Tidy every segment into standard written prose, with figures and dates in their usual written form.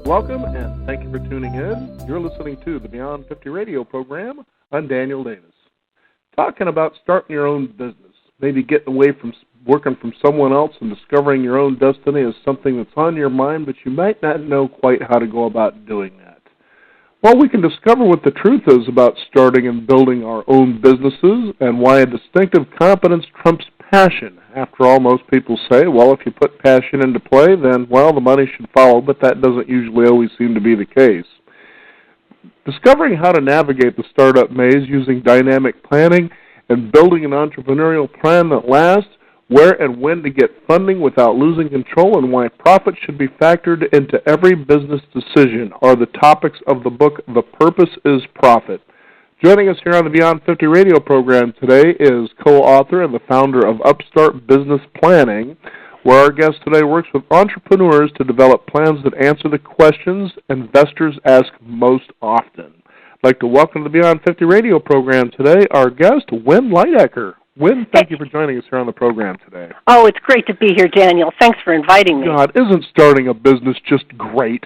Welcome, and thank you for tuning in. You're listening to the Beyond 50 radio program. I'm Daniel Davis. Talking about starting your own business, maybe getting away from working from someone else and discovering your own destiny is something that's on your mind, but you might not know quite how to go about doing that. Well, we can discover what the truth is about starting and building our own businesses and why a distinctive competence trumps passion. After all, most people say, well, if you put passion into play, then, well, the money should follow, but that doesn't usually always seem to be the case. Discovering how to navigate the startup maze using dynamic planning and building an entrepreneurial plan that lasts, where and when to get funding without losing control, and why profit should be factored into every business decision are the topics of the book, The Purpose is Profit. Joining us here on the Beyond 50 radio program today is co-author and the founder of Upstart Business Planning, where our guest today works with entrepreneurs to develop plans that answer the questions investors ask most often. I'd like to welcome to the Beyond 50 radio program today our guest, Wynn Leidecker. Wynn, thank you for joining us here on the program today. Oh, it's great to be here, Daniel. Thanks for inviting me. God, isn't starting a business just great?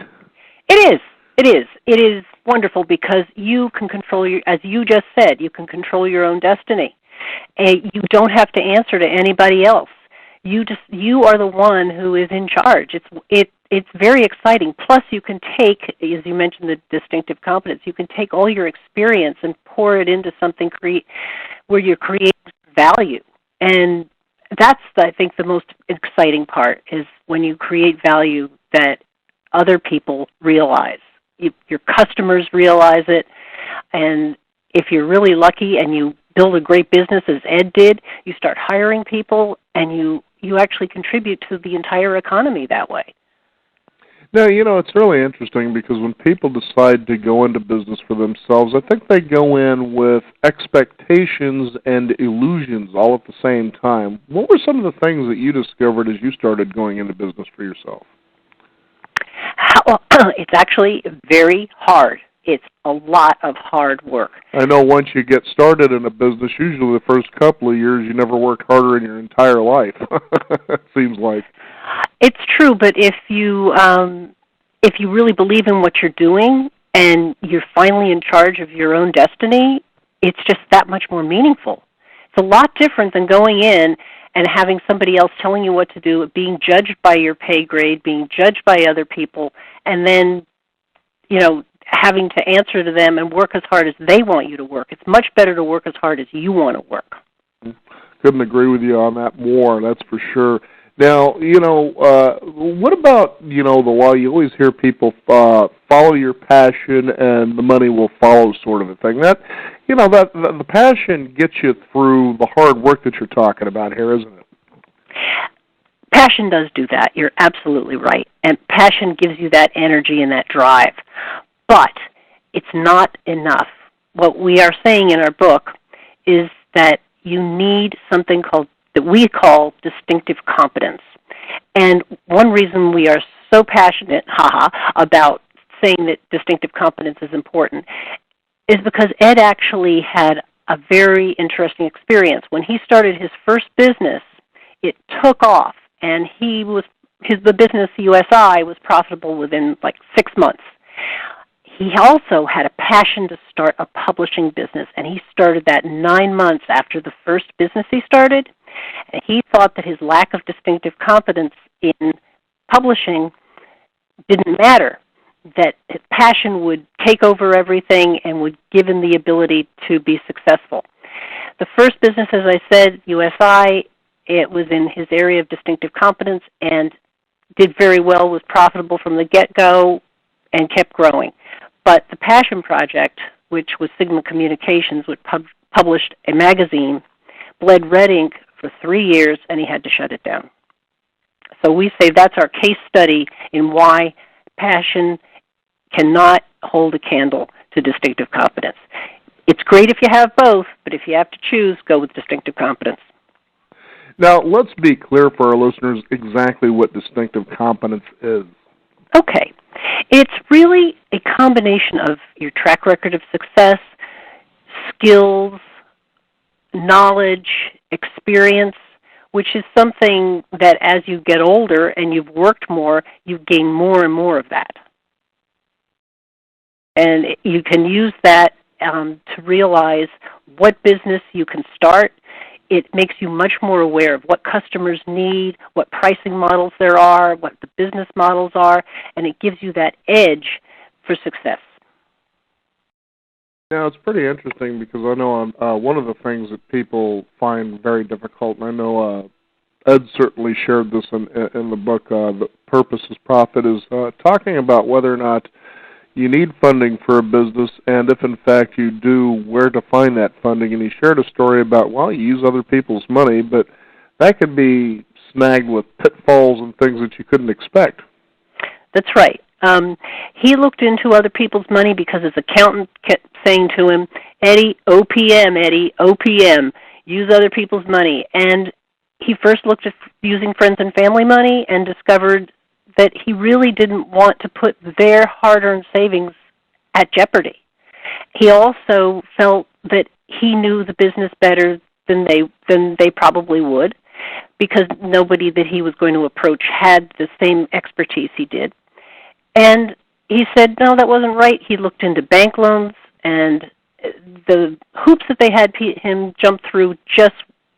It is. It is. It is wonderful because you can control as you just said, you can control your own destiny. And you don't have to answer to anybody else. You are the one who is in charge. It's very exciting. Plus, you can take, as you mentioned, the distinctive competence. You can take all your experience and pour it into something where you're creating value. And that's, I think, the most exciting part is when you create value that other people realize. Your customers realize it, and if you're really lucky and you build a great business, as Ed did, you start hiring people, and you actually contribute to the entire economy that way. Now, it's really interesting because when people decide to go into business for themselves, I think they go in with expectations and illusions all at the same time. What were some of the things that you discovered as you started going into business for yourself? It's actually very hard. It's a lot of hard work. I know once you get started in a business, usually the first couple of years, you never worked harder in your entire life, it seems like. It's true, but if you really believe in what you're doing and you're finally in charge of your own destiny, it's just that much more meaningful. It's a lot different than going in and having somebody else telling you what to do, being judged by your pay grade, being judged by other people, and then, having to answer to them and work as hard as they want you to work. It's much better to work as hard as you want to work. Couldn't agree with you on that more, that's for sure. Now, what about, the law? You always hear people follow your passion and the money will follow sort of a thing. That, the passion gets you through the hard work that you're talking about here, isn't it? Passion does do that. You're absolutely right. And passion gives you that energy and that drive. But it's not enough. What we are saying in our book is that you need something that we call distinctive competence. And one reason we are so passionate, about saying that distinctive competence is important is because Ed actually had a very interesting experience. When he started his first business, it took off, and the business USI was profitable within 6 months. He also had a passion to start a publishing business, and he started that 9 months after the first business he started. And he thought that his lack of distinctive competence in publishing didn't matter, that his passion would take over everything and would give him the ability to be successful. The first business, as I said, USI, it was in his area of distinctive competence and did very well, was profitable from the get-go, and kept growing. But the Passion Project, which was Sigma Communications, which published a magazine, bled red ink for 3 years, and he had to shut it down. So we say that's our case study in why passion cannot hold a candle to distinctive competence. It's great if you have both, but if you have to choose, go with distinctive competence. Now, let's be clear for our listeners exactly what distinctive competence is. Okay. It's really a combination of your track record of success, skills, knowledge, experience, which is something that as you get older and you've worked more, you gain more and more of that. And you can use that to realize what business you can start. It makes you much more aware of what customers need, what pricing models there are, what the business models are, and it gives you that edge for success. Yeah, it's pretty interesting because I know one of the things that people find very difficult, and I know Ed certainly shared this in the book, The Purpose is Profit, is talking about whether or not you need funding for a business, and if in fact you do, where to find that funding. And he shared a story about, well, you use other people's money, but that could be snagged with pitfalls and things that you couldn't expect. That's right. He looked into other people's money because his accountant kept saying to him, Eddie, OPM, use other people's money. And he first looked at using friends and family money and discovered that he really didn't want to put their hard-earned savings at jeopardy. He also felt that he knew the business better than they probably would, because nobody that he was going to approach had the same expertise he did. And he said, no, that wasn't right. He looked into bank loans, and the hoops that they had him jump through just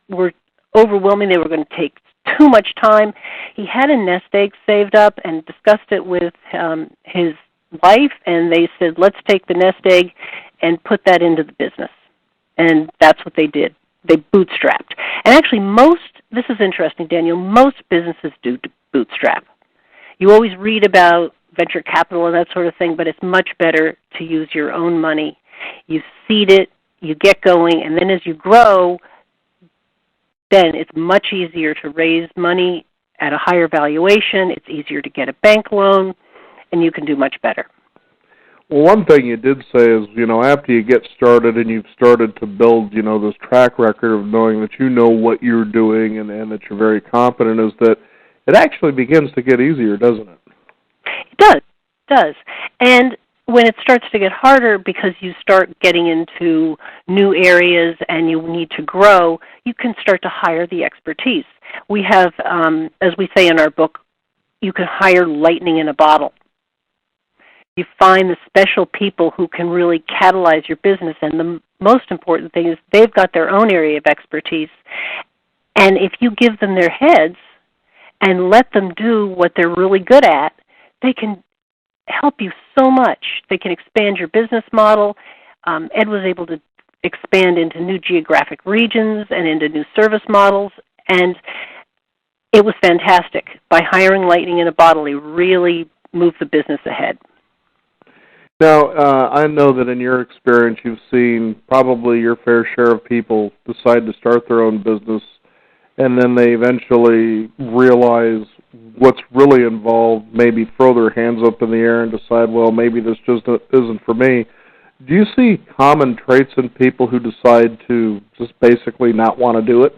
were overwhelming. They were going to take too much time. He had a nest egg saved up and discussed it with his wife, and they said, let's take the nest egg and put that into the business. And that's what they did. They bootstrapped. And actually this is interesting, Daniel, most businesses do bootstrap. You always read about venture capital and that sort of thing, but it's much better to use your own money. You seed it, you get going, and then as you grow, then it's much easier to raise money at a higher valuation. It's easier to get a bank loan, and you can do much better. Well, one thing you did say is, after you get started and you've started to build, this track record of knowing that you know what you're doing and that you're very competent, is that it actually begins to get easier, doesn't it? It does. And when it starts to get harder because you start getting into new areas and you need to grow, you can start to hire the expertise. We have, as we say in our book, you can hire lightning in a bottle. You find the special people who can really catalyze your business, and the most important thing is they've got their own area of expertise, and if you give them their heads and let them do what they're really good at, they can help you so much. They can expand your business model. Ed was able to expand into new geographic regions and into new service models, and it was fantastic. By hiring lightning in a bottle, he really moved the business ahead. Now, I know that in your experience you've seen probably your fair share of people decide to start their own business, and then they eventually realize what's really involved, maybe throw their hands up in the air and decide, well, maybe this just isn't for me. Do you see common traits in people who decide to just basically not want to do it?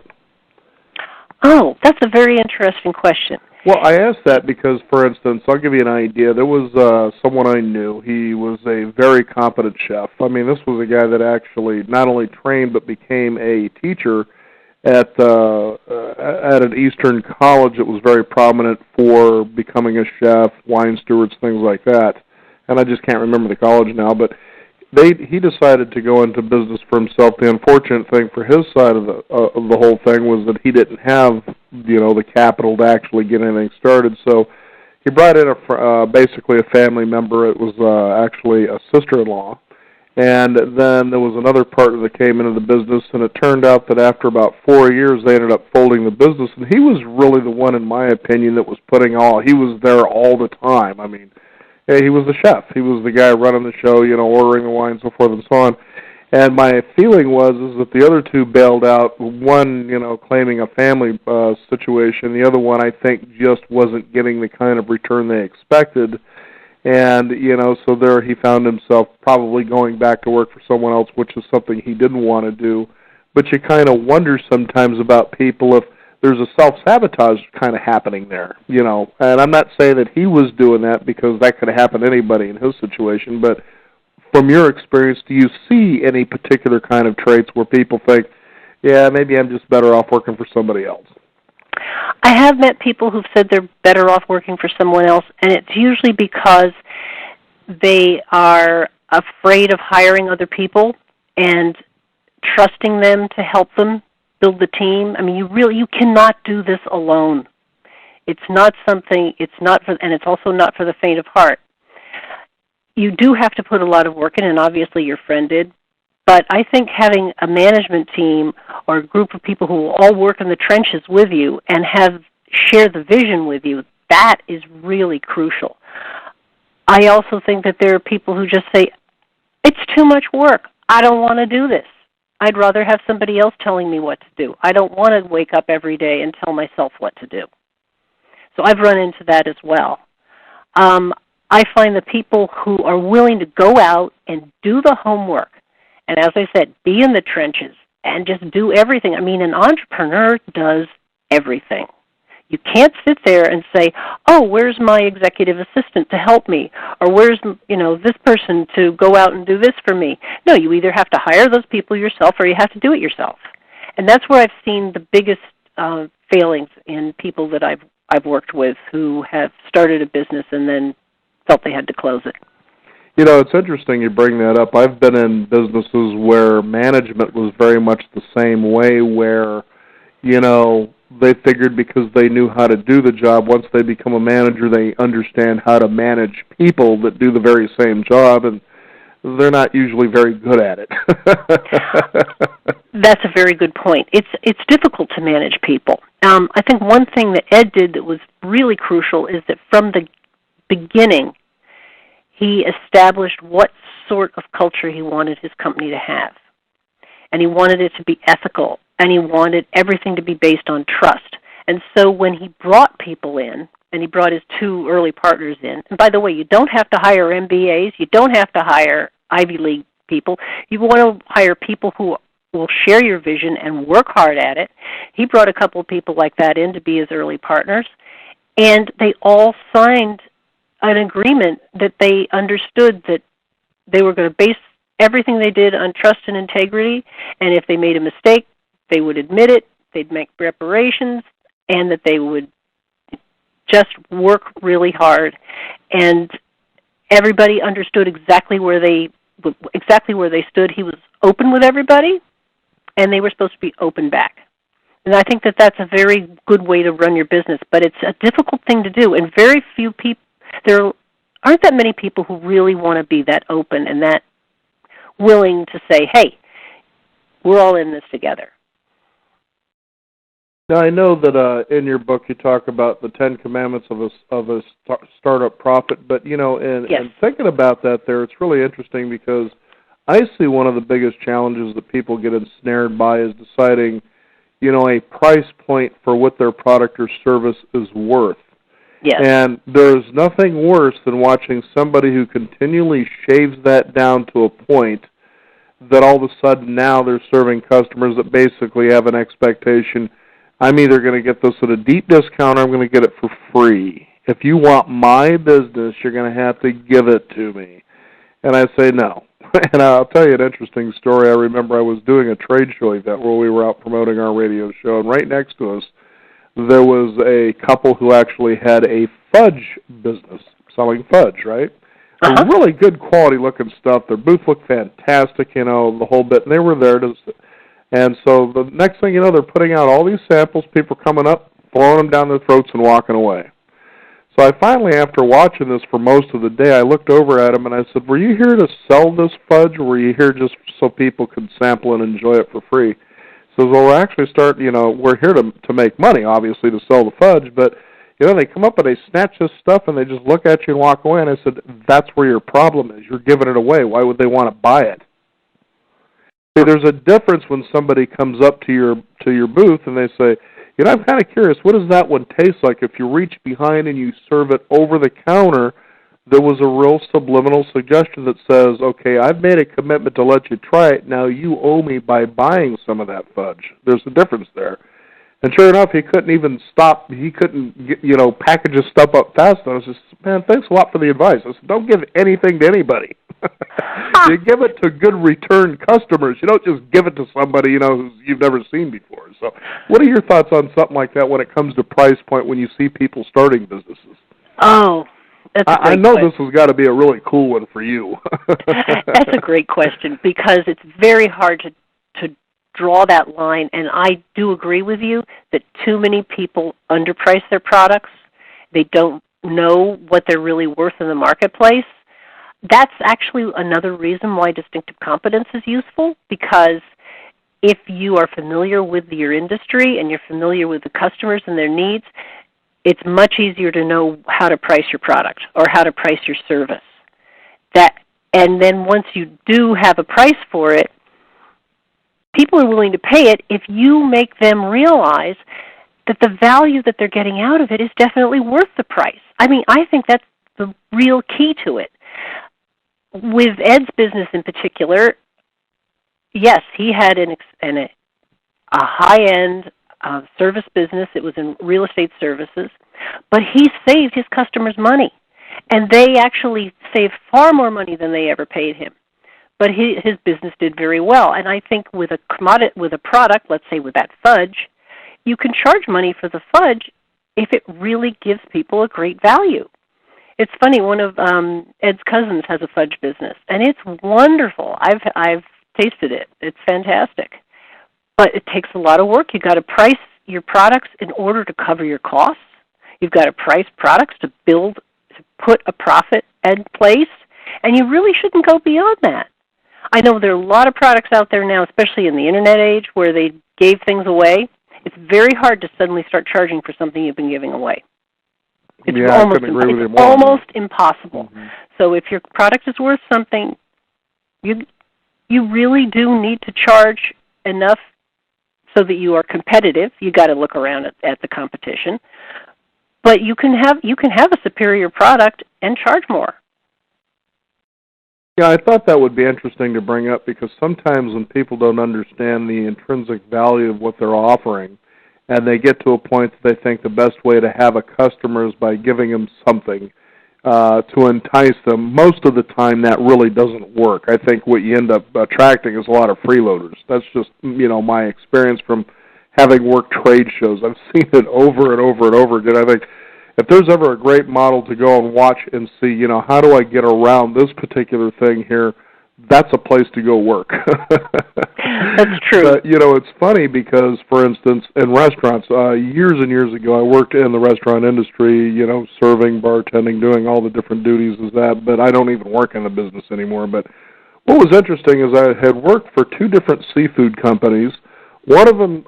Oh, that's a very interesting question. Well, I ask that because, for instance, I'll give you an idea. There was someone I knew. He was a very competent chef. I mean, this was a guy that actually not only trained but became a teacher at an Eastern college that was very prominent for becoming a chef, wine stewards, things like that. And I just can't remember the college now, but he decided to go into business for himself. The unfortunate thing for his side of the whole thing was that he didn't have the capital to actually get anything started. So he brought in basically a family member. It was actually a sister-in-law. And then there was another partner that came into the business, and it turned out that after about 4 years, they ended up folding the business. And he was really the one, in my opinion, that was he was there all the time. I mean, he was the chef. He was the guy running the show, ordering the wine, so forth and so on. And my feeling is that the other two bailed out, one, claiming a family situation. The other one, I think, just wasn't getting the kind of return they expected. And, so there he found himself probably going back to work for someone else, which is something he didn't want to do. But you kind of wonder sometimes about people if there's a self-sabotage kind of happening there, And I'm not saying that he was doing that because that could happen to anybody in his situation. But from your experience, do you see any particular kind of traits where people think, yeah, maybe I'm just better off working for somebody else? I have met people who've said they're better off working for someone else, and it's usually because they are afraid of hiring other people and trusting them to help them build the team. I mean, you cannot do this alone. It's not something, and it's also not for the faint of heart. You do have to put a lot of work in, and obviously your friend did, but I think having a management team or a group of people who will all work in the trenches with you and share the vision with you, that is really crucial. I also think that there are people who just say, it's too much work. I don't want to do this. I'd rather have somebody else telling me what to do. I don't want to wake up every day and tell myself what to do. So I've run into that as well. I find the people who are willing to go out and do the homework, and as I said, be in the trenches and just do everything. I mean, an entrepreneur does everything. You can't sit there and say, oh, where's my executive assistant to help me? Or where's, this person to go out and do this for me? No, you either have to hire those people yourself or you have to do it yourself. And that's where I've seen the biggest failings in people that I've worked with who have started a business and then felt they had to close it. It's interesting you bring that up. I've been in businesses where management was very much the same way, where, they figured because they knew how to do the job, once they become a manager, they understand how to manage people that do the very same job, and they're not usually very good at it. That's a very good point. It's difficult to manage people. I think one thing that Ed did that was really crucial is that from the beginning, he established what sort of culture he wanted his company to have. And he wanted it to be ethical, and he wanted everything to be based on trust. And so when he brought people in, and he brought his 2 early partners in, and by the way, you don't have to hire MBAs, you don't have to hire Ivy League people. You want to hire people who will share your vision and work hard at it. He brought a couple of people like that in to be his early partners, and they all signed an agreement that they understood that they were going to base everything they did on trust and integrity, and if they made a mistake, they would admit it, they'd make reparations, and that they would just work really hard. And everybody understood exactly where they stood. He was open with everybody, and they were supposed to be open back. And I think that that's a very good way to run your business, but it's a difficult thing to do, and very few people, there aren't that many people who really want to be that open and that willing to say, hey, we're all in this together. Now, I know that in your book you talk about the 10 Commandments of a startup prophet, but, Yes. and thinking about that there, it's really interesting because I see one of the biggest challenges that people get ensnared by is deciding, a price point for what their product or service is worth. Yes. And there's nothing worse than watching somebody who continually shaves that down to a point that all of a sudden now they're serving customers that basically have an expectation, I'm either going to get this at a deep discount or I'm going to get it for free. If you want my business, you're going to have to give it to me. And I say no. And I'll tell you an interesting story. I remember I was doing a trade show event where we were out promoting our radio show, and right next to us there was a couple who actually had a fudge business, selling fudge, right? Uh-huh. Really good quality looking stuff. Their booth looked fantastic, the whole bit. And they were there and so the next thing you know, they're putting out all these samples, people coming up, throwing them down their throats and walking away. So I finally, after watching this for most of the day, I looked over at him and I said, were you here to sell this fudge, or were you here just so people could sample and enjoy it for free? He says, well, we're actually we're here to make money, obviously, to sell the fudge, but, they come up and they snatch this stuff and they just look at you and walk away. And I said, that's where your problem is. You're giving it away. Why would they want to buy it? See, there's a difference when somebody comes up to your booth and they say, I'm kind of curious, what does that one taste like? If you reach behind and you serve it over the counter, there was a real subliminal suggestion that says, okay, I've made a commitment to let you try it. Now you owe me by buying some of that fudge. There's a difference there. And sure enough, he couldn't even stop. He couldn't, package his stuff up fast enough. I said, man, thanks a lot for the advice. I said, don't give anything to anybody. You give it to good return customers. You don't just give it to somebody, who you've never seen before. So what are your thoughts on something like that when it comes to price point when you see people starting businesses? Oh, That's a I great know question. this has got to be a really cool one for you. That's a great question because it's very hard to draw that line, and I do agree with you that too many people underprice their products. They don't know what they're really worth in the marketplace. That's actually another reason why distinctive competence is useful, because if you are familiar with your industry and you're familiar with the customers and their needs, it's much easier to know how to price your product or how to price your service. And then once you do have a price for it, people are willing to pay it if you make them realize that the value that they're getting out of it is definitely worth the price. I mean, I think that's the real key to it. With Ed's business in particular, yes, he had a high-end service business. It was in real estate services, but he saved his customers money, and they actually saved far more money than they ever paid him. But his business did very well, and I think with a commodity, with a product, let's say with that fudge, you can charge money for the fudge if it really gives people a great value. It's funny. One of Ed's cousins has a fudge business, and it's wonderful. I've tasted it. It's fantastic. But it takes a lot of work. You've got to price your products in order to cover your costs. You've got to price products to put a profit in place, and you really shouldn't go beyond that. I know there are a lot of products out there now, especially in the Internet age, where they gave things away. It's very hard to suddenly start charging for something you've been giving away. It's almost impossible. Mm-hmm. So if your product is worth something, you really do need to charge enough so that you are competitive. You got to look around at the competition, but you can have a superior product and charge more. Yeah, I thought that would be interesting to bring up because sometimes when people don't understand the intrinsic value of what they're offering, and they get to a point that they think the best way to have a customer is by giving them something to entice them, most of the time that really doesn't work. I think what you end up attracting is a lot of freeloaders. That's just, my experience from having worked trade shows. I've seen it over and over and over again. I think if there's ever a great model to go and watch and see, how do I get around this particular thing here, that's a place to go work. That's true. But, it's funny because, for instance, in restaurants, years and years ago, I worked in the restaurant industry, serving, bartending, doing all the different duties as that, but I don't even work in the business anymore. But what was interesting is I had worked for two different seafood companies. One of them,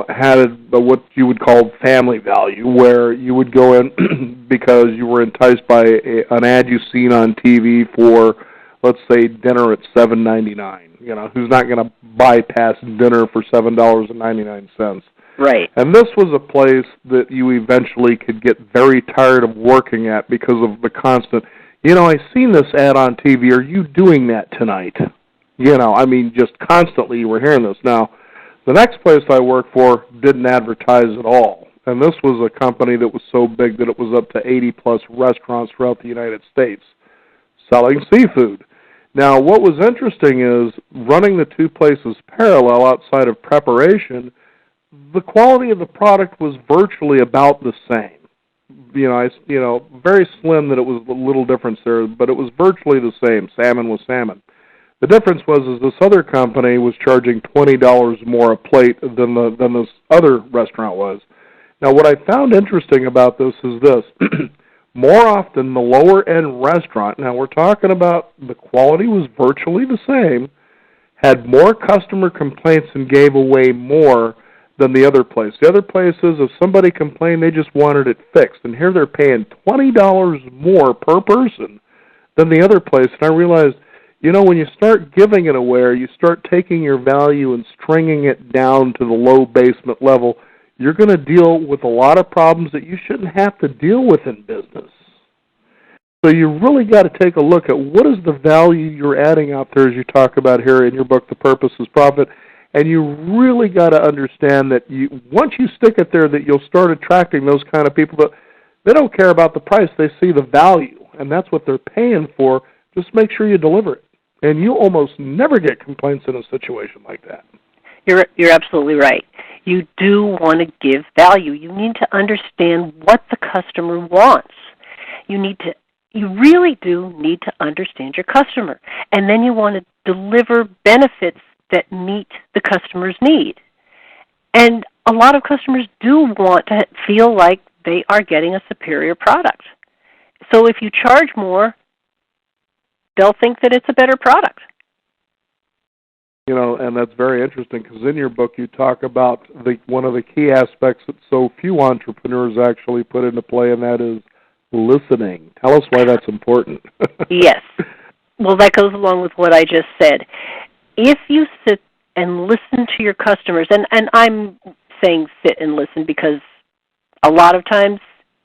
had what you would call family value, where you would go in because you were enticed by an ad you've seen on TV for, let's say, dinner at $7.99. Who's not going to bypass dinner for $7.99? Right. And this was a place that you eventually could get very tired of working at because of the constant, I've seen this ad on TV. Are you doing that tonight? Just constantly you were hearing this. Now, the next place I worked for didn't advertise at all. And this was a company that was so big that it was up to 80-plus restaurants throughout the United States selling seafood. Now, what was interesting is running the two places parallel outside of preparation, the quality of the product was virtually about the same. Very slim that it was a little difference there, but it was virtually the same. Salmon was salmon. The difference was this other company was charging $20 more a plate than this other restaurant was. Now, what I found interesting about this is this. More often, the lower-end restaurant, now we're talking about the quality was virtually the same, had more customer complaints and gave away more than the other place. The other places, if somebody complained, they just wanted it fixed. And here they're paying $20 more per person than the other place. And I realized, when you start giving it away, or you start taking your value and stringing it down to the low basement level, you're going to deal with a lot of problems that you shouldn't have to deal with in business. So you really got to take a look at what is the value you're adding out there, as you talk about here in your book, The Purpose is Profit, and you really got to understand that once you stick it there, that you'll start attracting those kind of people that they don't care about the price, they see the value, and that's what they're paying for. Just make sure you deliver it, and you almost never get complaints in a situation like that. You're absolutely right. You do want to give value. You need to understand what the customer wants. You need to you really do need to understand your customer. And then you want to deliver benefits that meet the customer's need. And a lot of customers do want to feel like they are getting a superior product. So if you charge more, they'll think that it's a better product. And that's very interesting because in your book you talk about one of the key aspects that so few entrepreneurs actually put into play, and that is listening. Tell us why that's important. Yes. Well, that goes along with what I just said. If you sit and listen to your customers, and I'm saying sit and listen because a lot of times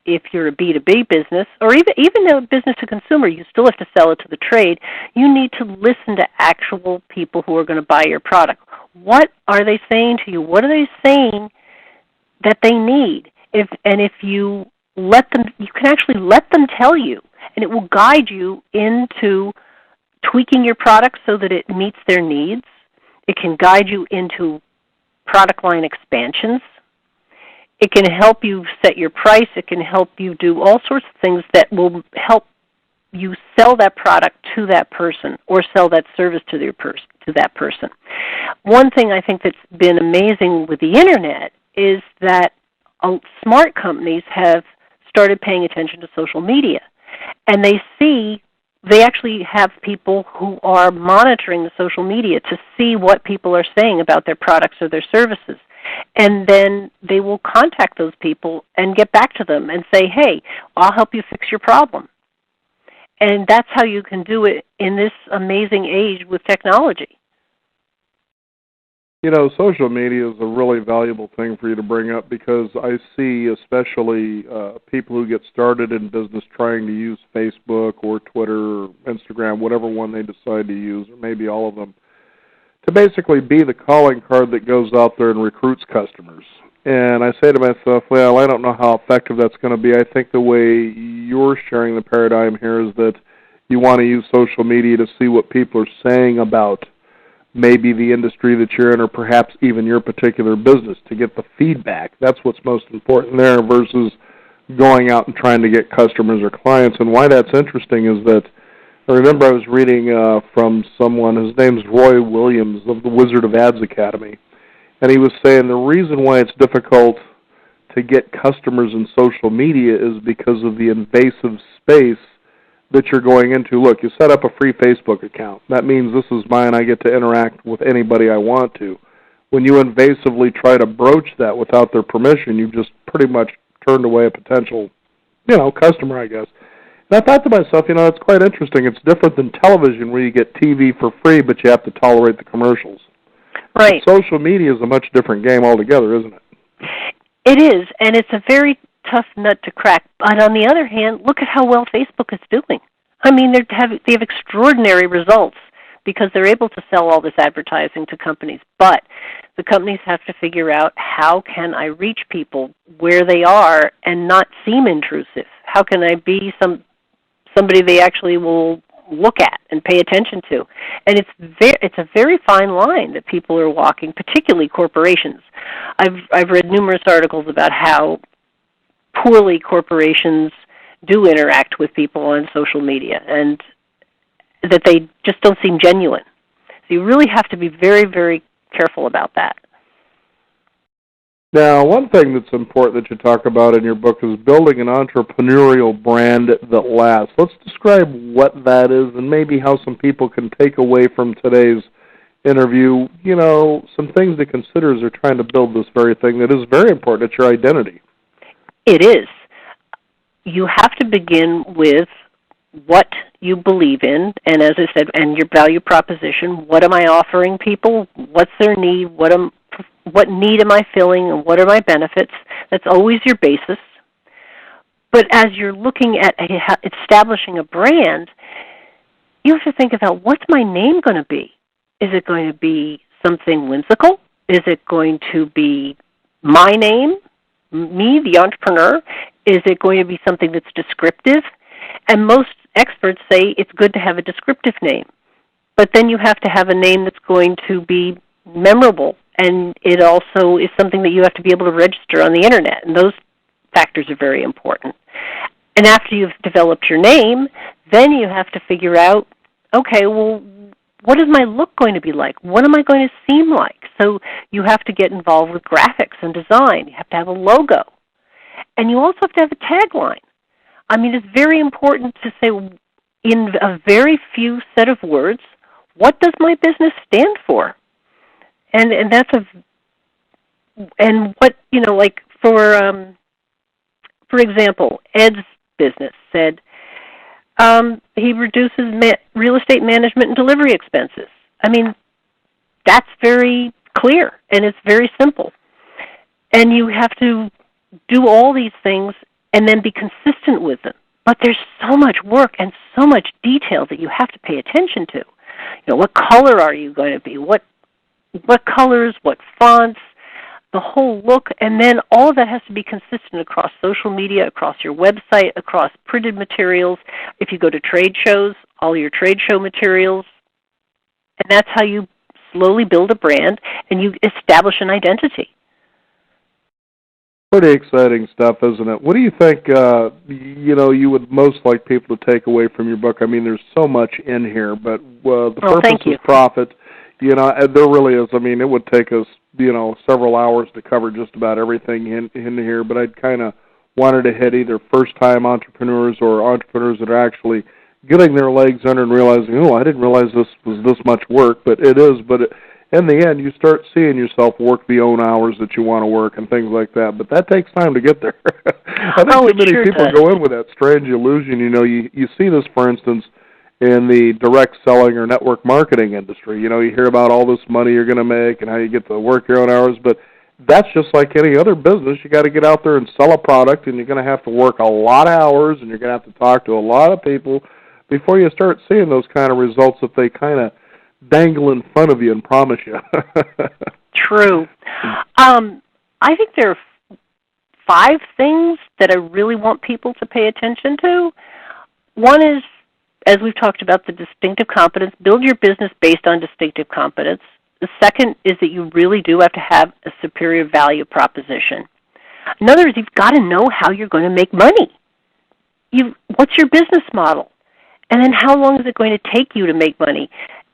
if you're a B2B business, or even a business to consumer, you still have to sell it to the trade. You need to listen to actual people who are going to buy your product. What are they saying to you? What are they saying that they need? If you let them, you can actually let them tell you, and it will guide you into tweaking your product so that it meets their needs. It can guide you into product line expansions. It can help you set your price. It can help you do all sorts of things that will help you sell that product to that person or sell that service to that person. One thing I think that's been amazing with the Internet is that smart companies have started paying attention to social media. And they actually have people who are monitoring the social media to see what people are saying about their products or their services. And then they will contact those people and get back to them and say, hey, I'll help you fix your problem. And that's how you can do it in this amazing age with technology. Social media is a really valuable thing for you to bring up because I see especially people who get started in business trying to use Facebook or Twitter or Instagram, whatever one they decide to use, or maybe all of them, to basically be the calling card that goes out there and recruits customers. And I say to myself, well, I don't know how effective that's going to be. I think the way you're sharing the paradigm here is that you want to use social media to see what people are saying about maybe the industry that you're in or perhaps even your particular business to get the feedback. That's what's most important there versus going out and trying to get customers or clients. And why that's interesting is that I remember I was reading from someone, his name's Roy Williams of the Wizard of Ads Academy, and he was saying the reason why it's difficult to get customers in social media is because of the invasive space that you're going into. Look, you set up a free Facebook account. That means this is mine. I get to interact with anybody I want to. When you invasively try to broach that without their permission, you've just pretty much turned away a potential, customer, I guess. And I thought to myself, it's quite interesting. It's different than television where you get TV for free, but you have to tolerate the commercials. Right. But social media is a much different game altogether, isn't it? It is, and it's a very tough nut to crack. But on the other hand, look at how well Facebook is doing. I mean, they have extraordinary results because they're able to sell all this advertising to companies. But the companies have to figure out, how can I reach people where they are and not seem intrusive? How can I be somebody they actually will look at and pay attention to? And it's a very fine line that people are walking, particularly corporations. I've read numerous articles about how poorly corporations do interact with people on social media and that they just don't seem genuine. So you really have to be very, very careful about that. Now, one thing that's important that you talk about in your book is building an entrepreneurial brand that lasts. Let's describe what that is and maybe how some people can take away from today's interview, some things to consider as they're trying to build this very thing that is very important. It's your identity. It is. You have to begin with what you believe in, and as I said, and your value proposition. What am I offering people? What's their need? What need am I filling, and what are my benefits? That's always your basis. But as you're looking at establishing a brand, you have to think about, what's my name going to be? Is it going to be something whimsical? Is it going to be my name, me, the entrepreneur? Is it going to be something that's descriptive? And most experts say it's good to have a descriptive name. But then you have to have a name that's going to be memorable, and it also is something that you have to be able to register on the Internet, and those factors are very important. And after you've developed your name, then you have to figure out, okay, well, what is my look going to be like? What am I going to seem like? So you have to get involved with graphics and design. You have to have a logo. And you also have to have a tagline. I mean, it's very important to say in a very few set of words, what does my business stand for? And that's and what, like for example, Ed's business said he reduces real estate management and delivery expenses. I mean, that's very clear, and it's very simple. And you have to do all these things and then be consistent with them. But there's so much work and so much detail that you have to pay attention to. What color are you going to be? What colors, what fonts, the whole look, and then all of that has to be consistent across social media, across your website, across printed materials. If you go to trade shows, all your trade show materials. And that's how you slowly build a brand and you establish an identity. Pretty exciting stuff, isn't it? What do you think, you would most like people to take away from your book? I mean, there's so much in here, but the purpose is profit. There really is. I mean, it would take us, several hours to cover just about everything in here, but I'd kind of wanted to hit either first-time entrepreneurs or entrepreneurs that are actually getting their legs under and realizing, I didn't realize this was this much work, but it is. But in the end, you start seeing yourself work the own hours that you want to work and things like that. But that takes time to get there. I think too many people go in with that strange illusion. You see this, for instance, in the direct selling or network marketing industry. You hear about all this money you're going to make and how you get to work your own hours, but that's just like any other business. You got to get out there and sell a product, and you're going to have to work a lot of hours, and you're going to have to talk to a lot of people before you start seeing those kind of results that they kind of dangle in front of you and promise you. True. I think there are 5 things that I really want people to pay attention to. One is, as we've talked about, the distinctive competence. Build your business based on distinctive competence. The second is that you really do have to have a superior value proposition. Another is you've got to know how you're going to make money. What's your business model? And then how long is it going to take you to make money?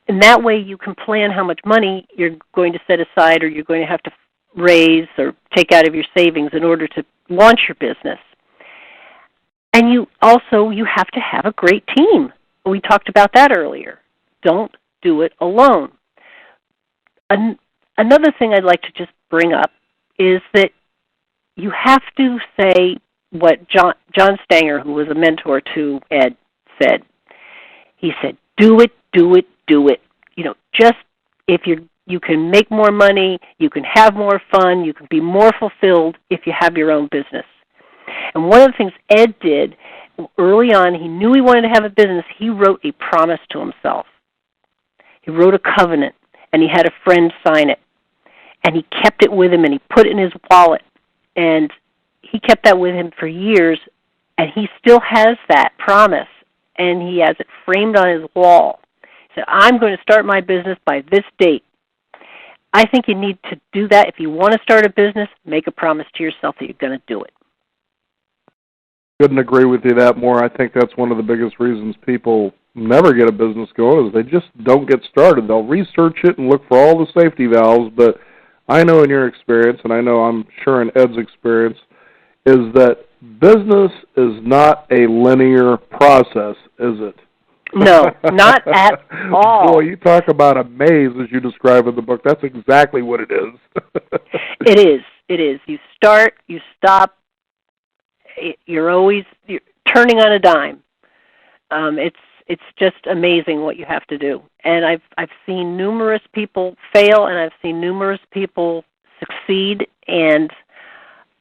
And that way you can plan how much money you're going to set aside or you're going to have to raise or take out of your savings in order to launch your business. And you have to have a great team. We talked about that earlier. Don't do it alone. Another thing I'd like to just bring up is that you have to say what John Stanger, who was a mentor to Ed, said. He said, do it, do it, do it. Just if you can make more money, you can have more fun, you can be more fulfilled if you have your own business. And one of the things Ed did early on, he knew he wanted to have a business. He wrote a promise to himself. He wrote a covenant, and he had a friend sign it. And he kept it with him, and he put it in his wallet. And he kept that with him for years, and he still has that promise, and he has it framed on his wall. He said, I'm going to start my business by this date. I think you need to do that. If you want to start a business, make a promise to yourself that you're going to do it. Couldn't agree with you that more. I think that's one of the biggest reasons people never get a business going is they just don't get started. They'll research it and look for all the safety valves, but I know in your experience, and I know I'm sure in Ed's experience, is that business is not a linear process, is it? No, not at all. Boy, you talk about a maze as you describe in the book. That's exactly what it is. It is. It is. You start, you stop. You're turning on a dime. It's just amazing what you have to do. And I've seen numerous people fail, and I've seen numerous people succeed. And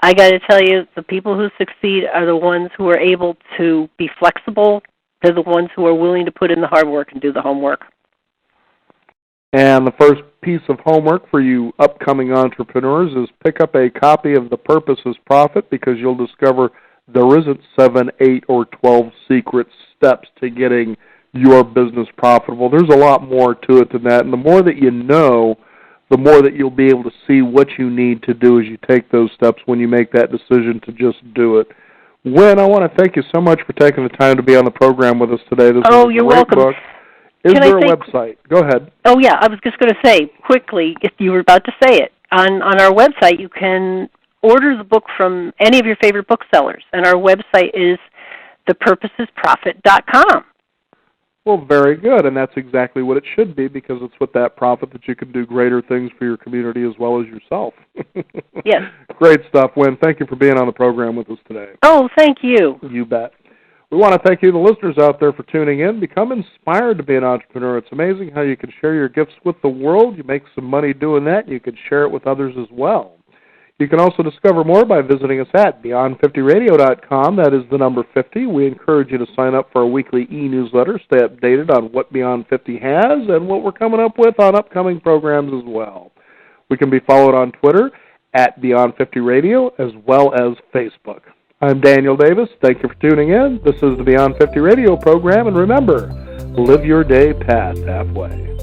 I got to tell you, the people who succeed are the ones who are able to be flexible. They're the ones who are willing to put in the hard work and do the homework. And the first piece of homework for you upcoming entrepreneurs is pick up a copy of The Purpose is Profit, because you'll discover there isn't 7, 8, or 12 secret steps to getting your business profitable. There's a lot more to it than that. And the more that you know, the more that you'll be able to see what you need to do as you take those steps when you make that decision to just do it. Wynn, I want to thank you so much for taking the time to be on the program with us today. This is a you're great welcome. book. Is there a website? Go ahead. Oh, yeah, I was just going to say, quickly, if you were about to say it, on our website you can order the book from any of your favorite booksellers, and our website is thepurposesprofit.com. Well, very good, and that's exactly what it should be, because it's with that profit that you can do greater things for your community as well as yourself. Yes. Great stuff, Wynn. Thank you for being on the program with us today. Oh, thank you. You bet. We want to thank you, the listeners out there, for tuning in. Become inspired to be an entrepreneur. It's amazing how you can share your gifts with the world. You make some money doing that, and you can share it with others as well. You can also discover more by visiting us at Beyond50Radio.com. That is the number 50. We encourage you to sign up for our weekly e-newsletter. Stay updated on what Beyond 50 has and what we're coming up with on upcoming programs as well. We can be followed on Twitter at Beyond 50 Radio as well as Facebook. I'm Daniel Davis. Thank you for tuning in. This is the Beyond 50 Radio program, and remember, live your day past halfway.